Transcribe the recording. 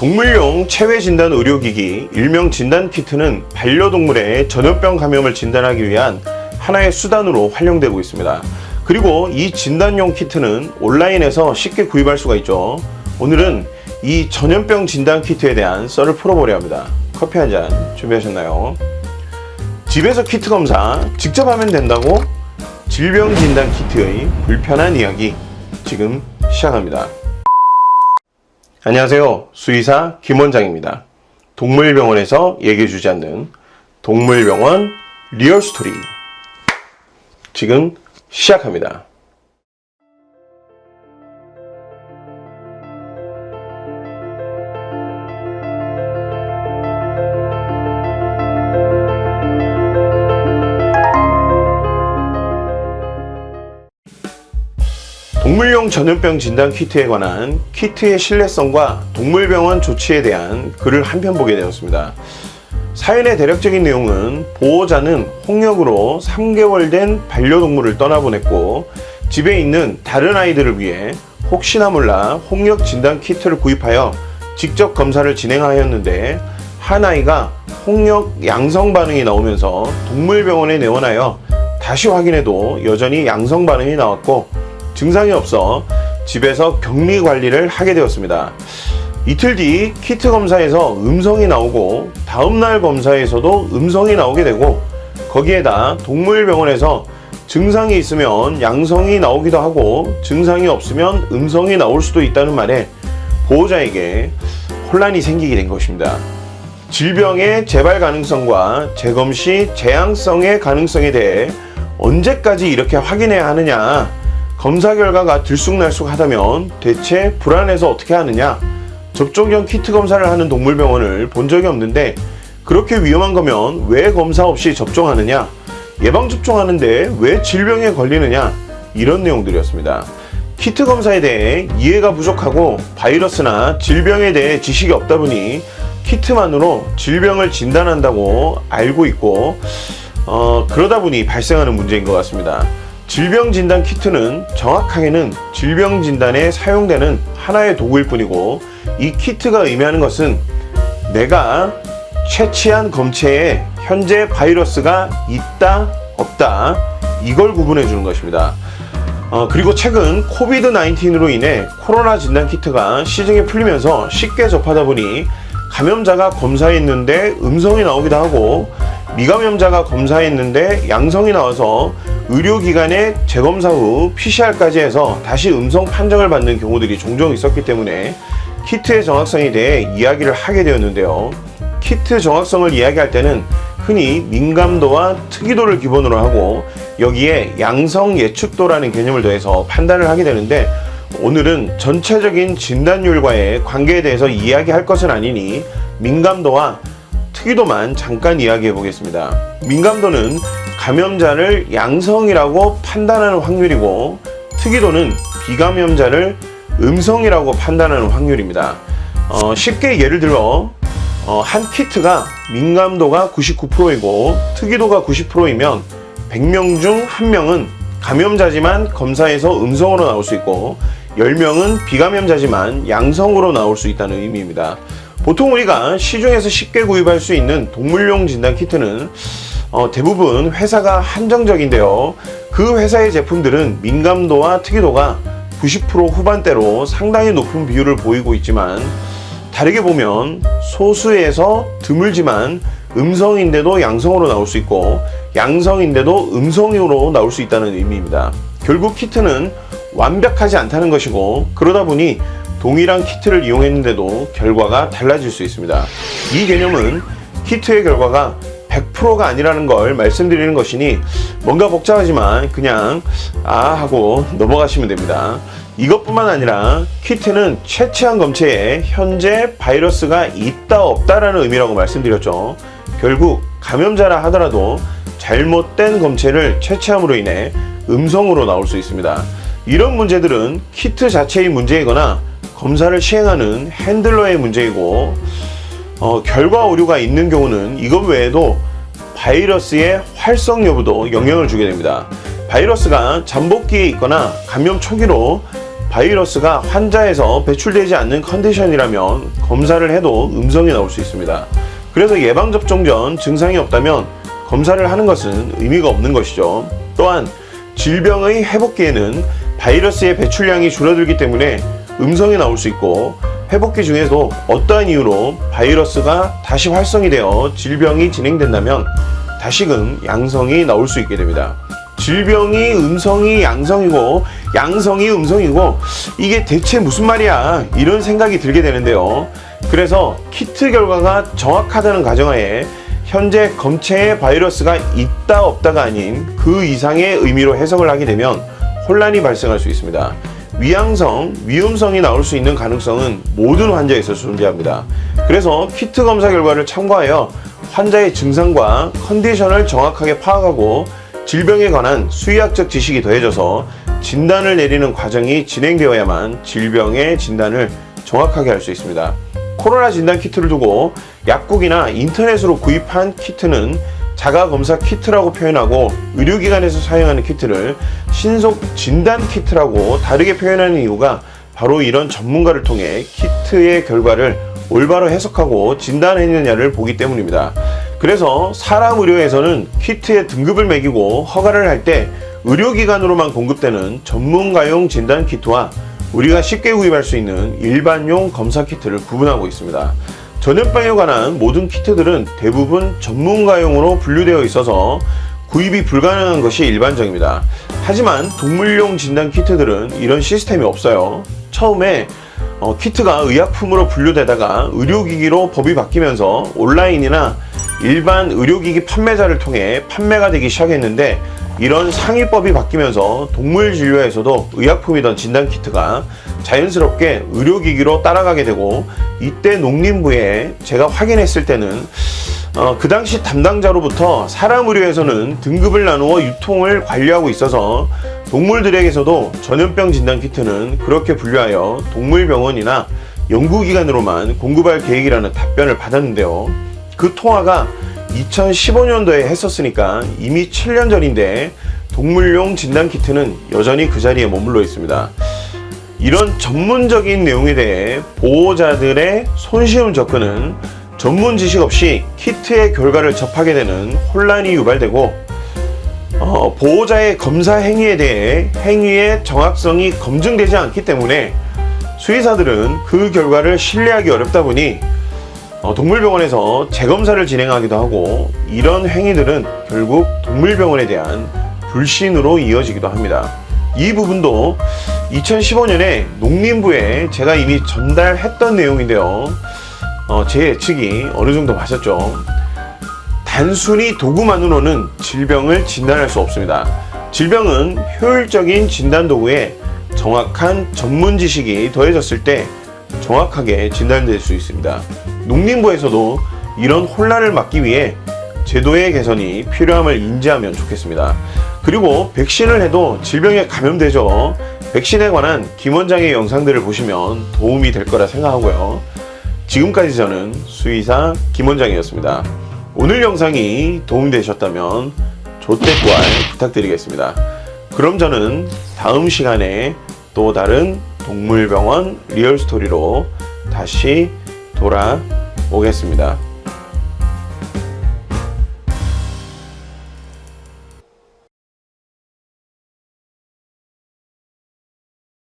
동물용 체외 진단 의료기기 일명 진단키트는 반려동물의 전염병 감염을 진단하기 위한 하나의 수단으로 활용되고 있습니다. 그리고 이 진단용 키트는 온라인에서 쉽게 구입할 수가 있죠. 오늘은 이 전염병 진단키트에 대한 썰을 풀어보려 합니다. 커피 한 잔 준비하셨나요? 집에서 키트 검사 직접 하면 된다고? 질병 진단 키트의 불편한 이야기 지금 시작합니다. 안녕하세요. 수의사 김원장입니다. 동물병원에서 얘기해주지 않는 동물병원 리얼스토리 지금 시작합니다. 동물용 전염병 진단 키트에 관한 키트의 신뢰성과 동물병원 조치에 대한 글을 한 편 보게 되었습니다. 사연의 대략적인 내용은 보호자는 홍역으로 3개월 된 반려동물을 떠나보냈고 집에 있는 다른 아이들을 위해 혹시나 몰라 홍역 진단 키트를 구입하여 직접 검사를 진행하였는데 한 아이가 홍역 양성 반응이 나오면서 동물병원에 내원하여 다시 확인해도 여전히 양성 반응이 나왔고 증상이 없어 집에서 격리 관리를 하게 되었습니다. 이틀 뒤 키트 검사에서 음성이 나오고 다음날 검사에서도 음성이 나오게 되고 거기에다 동물병원에서 증상이 있으면 양성이 나오기도 하고 증상이 없으면 음성이 나올 수도 있다는 말에 보호자에게 혼란이 생기게 된 것입니다. 질병의 재발 가능성과 재검 시 재앙성의 가능성에 대해 언제까지 이렇게 확인해야 하느냐, 검사 결과가 들쑥날쑥하다면 대체 불안해서 어떻게 하느냐, 접종형 키트 검사를 하는 동물병원을 본 적이 없는데 그렇게 위험한 거면 왜 검사 없이 접종하느냐, 예방접종하는데 왜 질병에 걸리느냐, 이런 내용들이었습니다. 키트 검사에 대해 이해가 부족하고 바이러스나 질병에 대해 지식이 없다 보니 키트만으로 질병을 진단한다고 알고 있고 그러다 보니 발생하는 문제인 것 같습니다. 질병 진단 키트는 정확하게는 질병 진단에 사용되는 하나의 도구일 뿐이고 이 키트가 의미하는 것은 내가 채취한 검체에 현재 바이러스가 있다 없다 이걸 구분해 주는 것입니다. 그리고 최근 코비드-19로 인해 코로나 진단 키트가 시중에 풀리면서 쉽게 접하다 보니 감염자가 검사했는데 음성이 나오기도 하고 미감염자가 검사했는데 양성이 나와서 의료기관에 재검사 후 PCR까지 해서 다시 음성 판정을 받는 경우들이 종종 있었기 때문에 키트의 정확성에 대해 이야기를 하게 되었는데요. 키트 정확성을 이야기할 때는 흔히 민감도와 특이도를 기본으로 하고 여기에 양성 예측도라는 개념을 더해서 판단을 하게 되는데 오늘은 전체적인 진단율과의 관계에 대해서 이야기할 것은 아니니 민감도와 특이도만 잠깐 이야기해 보겠습니다. 민감도는 감염자를 양성이라고 판단하는 확률이고 특이도는 비감염자를 음성이라고 판단하는 확률입니다. 쉽게 예를 들어 한 키트가 민감도가 99%이고 특이도가 90%이면 100명 중 1명은 감염자지만 검사에서 음성으로 나올 수 있고 10명은 비감염자지만 양성으로 나올 수 있다는 의미입니다. 보통 우리가 시중에서 쉽게 구입할 수 있는 동물용 진단 키트는 대부분 회사가 한정적인데요. 그 회사의 제품들은 민감도와 특이도가 90% 후반대로 상당히 높은 비율을 보이고 있지만 다르게 보면 소수에서 드물지만 음성인데도 양성으로 나올 수 있고 양성인데도 음성으로 나올 수 있다는 의미입니다. 결국 키트는 완벽하지 않다는 것이고 그러다 보니 동일한 키트를 이용했는데도 결과가 달라질 수 있습니다. 이 개념은 키트의 결과가 100%가 아니라는 걸 말씀드리는 것이니 뭔가 복잡하지만 그냥 하고 넘어가시면 됩니다. 이것뿐만 아니라 키트는 채취한 검체에 현재 바이러스가 있다 없다라는 의미라고 말씀드렸죠. 결국 감염자라 하더라도 잘못된 검체를 채취함으로 인해 음성으로 나올 수 있습니다. 이런 문제들은 키트 자체의 문제이거나 검사를 시행하는 핸들러의 문제이고 결과 오류가 있는 경우는 이것 외에도 바이러스의 활성 여부도 영향을 주게 됩니다. 바이러스가 잠복기에 있거나 감염 초기로 바이러스가 환자에서 배출되지 않는 컨디션이라면 검사를 해도 음성이 나올 수 있습니다. 그래서 예방접종 전 증상이 없다면 검사를 하는 것은 의미가 없는 것이죠. 또한 질병의 회복기에는 바이러스의 배출량이 줄어들기 때문에 음성이 나올 수 있고, 회복기 중에도 어떠한 이유로 바이러스가 다시 활성이 되어 질병이 진행된다면 다시금 양성이 나올 수 있게 됩니다. 질병이 음성이 양성이고 양성이 음성이고 이게 대체 무슨 말이야, 이런 생각이 들게 되는데요. 그래서 키트 결과가 정확하다는 가정하에 현재 검체에 바이러스가 있다 없다가 아닌 그 이상의 의미로 해석을 하게 되면 혼란이 발생할 수 있습니다. 위양성, 위험성이 나올 수 있는 가능성은 모든 환자에서 존재합니다. 그래서 키트 검사 결과를 참고하여 환자의 증상과 컨디션을 정확하게 파악하고 질병에 관한 수의학적 지식이 더해져서 진단을 내리는 과정이 진행되어야만 질병의 진단을 정확하게 할 수 있습니다. 코로나 진단 키트를 두고 약국이나 인터넷으로 구입한 키트는 자가검사 키트라고 표현하고, 의료기관에서 사용하는 키트를 신속 진단 키트라고 다르게 표현하는 이유가 바로 이런 전문가를 통해 키트의 결과를 올바로 해석하고 진단했느냐를 보기 때문입니다. 그래서 사람 의료에서는 키트의 등급을 매기고 허가를 할 때 의료기관으로만 공급되는 전문가용 진단 키트와 우리가 쉽게 구입할 수 있는 일반용 검사 키트를 구분하고 있습니다. 전염병에 관한 모든 키트들은 대부분 전문가용으로 분류되어 있어서 구입이 불가능한 것이 일반적입니다. 하지만 동물용 진단 키트들은 이런 시스템이 없어요. 처음에 키트가 의약품으로 분류되다가 의료기기로 법이 바뀌면서 온라인이나 일반 의료기기 판매자를 통해 판매가 되기 시작했는데, 이런 상위법이 바뀌면서 동물 진료에서도 의약품이던 진단 키트가 자연스럽게 의료기기로 따라가게 되고, 이때 농림부에 제가 확인했을 때는 그 당시 담당자로부터 사람 의료에서는 등급을 나누어 유통을 관리하고 있어서 동물들에게서도 전염병 진단 키트는 그렇게 분류하여 동물병원이나 연구기관으로만 공급할 계획이라는 답변을 받았는데요. 그 통화가 2015년도에 했었으니까 이미 7년 전인데 동물용 진단 키트는 여전히 그 자리에 머물러 있습니다. 이런 전문적인 내용에 대해 보호자들의 손쉬운 접근은 전문 지식 없이 키트의 결과를 접하게 되는 혼란이 유발되고, 보호자의 검사 행위에 대해 행위의 정확성이 검증되지 않기 때문에 수의사들은 그 결과를 신뢰하기 어렵다 보니 동물병원에서 재검사를 진행하기도 하고, 이런 행위들은 결국 동물병원에 대한 불신으로 이어지기도 합니다. 이 부분도 2015년에 농림부에 제가 이미 전달했던 내용인데요. 제 예측이 어느 정도 맞았죠. 단순히 도구만으로는 질병을 진단할 수 없습니다. 질병은 효율적인 진단 도구에 정확한 전문 지식이 더해졌을 때 정확하게 진단될 수 있습니다. 농림부에서도 이런 혼란을 막기 위해 제도의 개선이 필요함을 인지하면 좋겠습니다. 그리고 백신을 해도 질병에 감염되죠. 백신에 관한 김 원장의 영상들을 보시면 도움이 될 거라 생각하고요. 지금까지 저는 수의사 김 원장이었습니다. 오늘 영상이 도움되셨다면 조댓구알 부탁드리겠습니다. 그럼 저는 다음 시간에 또 다른 동물병원 리얼스토리로 다시 돌아오겠습니다.